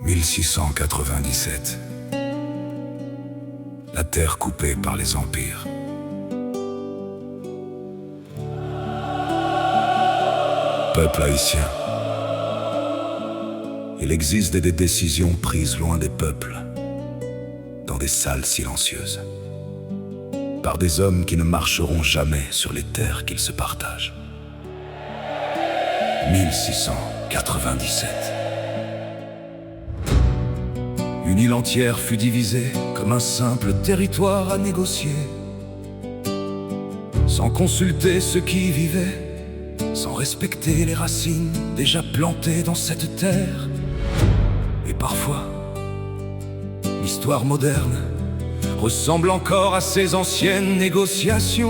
1697. La terre coupée par les empires. Peuple haïtien. Il existe des décisions prises loin des peuples, dans des salles silencieuses, par des hommes qui ne marcheront jamais sur les terres qu'ils se partagent. 1697. Une île entière fut divisée comme un simple territoire à négocier, sans consulter ceux qui y vivaient, sans respecter les racines déjà plantées dans cette terre. Et parfois, l'histoire moderne ressemble encore à ces anciennes négociations.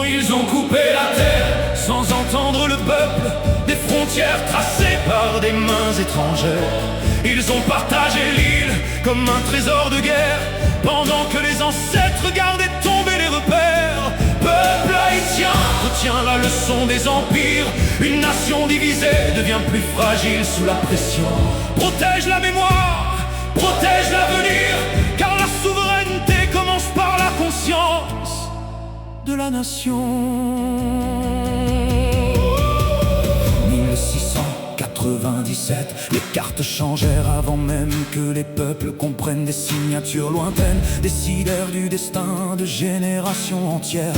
Ils ont coupé la terre sans entendre le peuple, des frontières tracées par des mains étrangères. Ils ont partagé l'île comme un trésor de guerre, pendant que les ancêtres gardaient tomber les repères. Peuple haïtien, retiens la leçon des empires. Une nation divisée devient plus fragile sous la pression. Protège la mémoire, protège l'avenir, car la souveraineté commence par la conscience de la nation. 1697, les cartes changèrent avant même que les peuples comprennent. Des signatures lointaines décidèrent du destin de générations entières.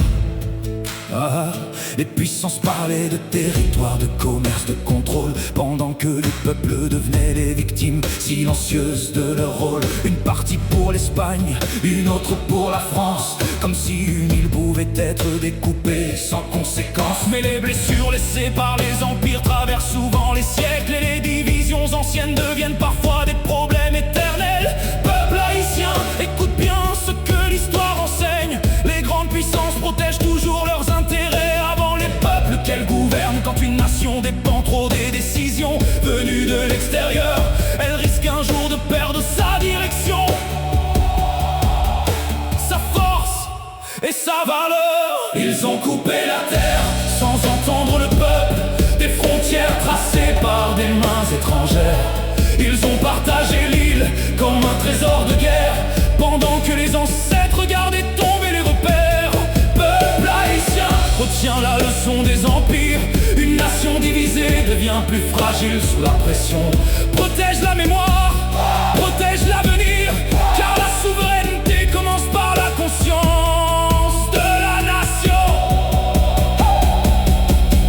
Les puissances parlaient de territoire, de commerce, de contrôle, pendant que les peuples devenaient les victimes silencieuses de leur rôle. Une partie pour l'Espagne, une autre pour la France, comme si une île pouvait être découpée sans conséquence. Mais les blessures laissées par les empires traversent souvent les siècles, et les divisions anciennes deviennent parfois des problèmes éternels. Peuple haïtien, écoute bien ce que l'histoire enseigne. Les grandes puissances protègent toujours leurs intérêts avant les peuples qu'elles gouvernent. Quand une nation dépend trop des décisions venues de l'extérieur, elle risque un jour de perdre sa direction, sa force et sa valeur. Ils ont coupé la terre sans entendre le peuple, des frontières tracées par des mains étrangères. Ils ont partagé l'île comme un trésor de guerre, pendant que les ancêtres gardaient tomber les repères. Peuple haïtien, retiens la leçon des empires. Une nation divisée devient plus fragile sous la pression. Protège la mémoire, protège l'avenir, car la souveraineté commence par la conscience de la nation.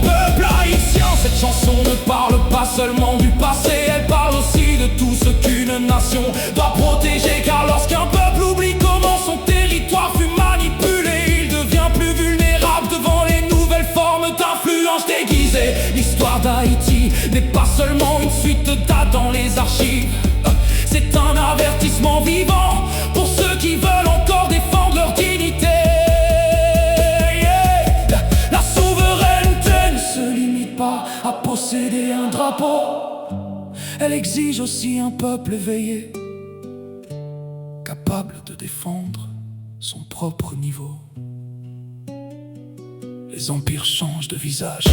Peuple haïtien, cette chanson ne parle pas seulement du passé, elle parle aussi de tout ce qu'une nation doit protéger. Car lorsqu'un peuple oublie comment son territoire fut manipulé, il devient plus vulnérable devant les nouvelles formes d'influence déguisée. L'histoire d'Haïti n'est pas seulement une suite de dates dans les archives, c'est un avertissement vivant pour ceux qui veulent encore défendre leur dignité. La souveraineté ne se limite pas à posséder un drapeau, elle exige aussi un peuple éveillé, capable de défendre son propre niveau. Les empires changent de visage,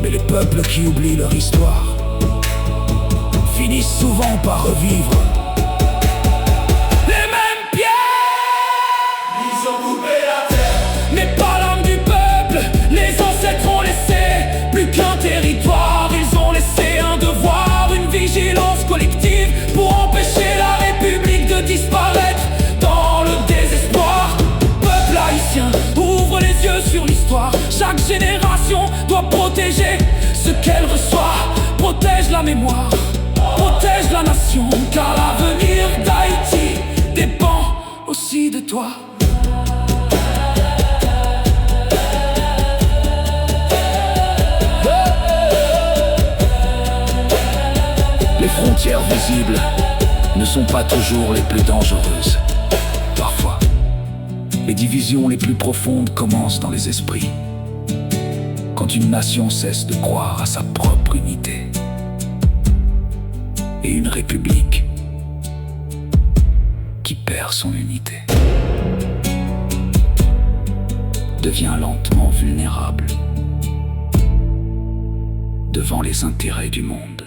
mais les peuples qui oublient leur histoire finissent souvent par revivre les mêmes pierres. Ils ont coupé la terre, mais pas l'âme du peuple. Les ancêtres ont laissé plus qu'un territoire, ils ont laissé un devoir, une vigilance collective pour empêcher la République de disparaître dans le désespoir. Peuple haïtien, ouvre les yeux sur l'histoire. Chaque génération doit protéger ce qu'elle reçoit. Protège la mémoire, protège la nation, car l'avenir d'Haïti dépend aussi de toi. Les frontières visibles ne sont pas toujours les plus dangereuses. Parfois, les divisions les plus profondes commencent dans les esprits, quand une nation cesse de croire à sa propre unité. Et une république qui perd son unité devient lentement vulnérable devant les intérêts du monde.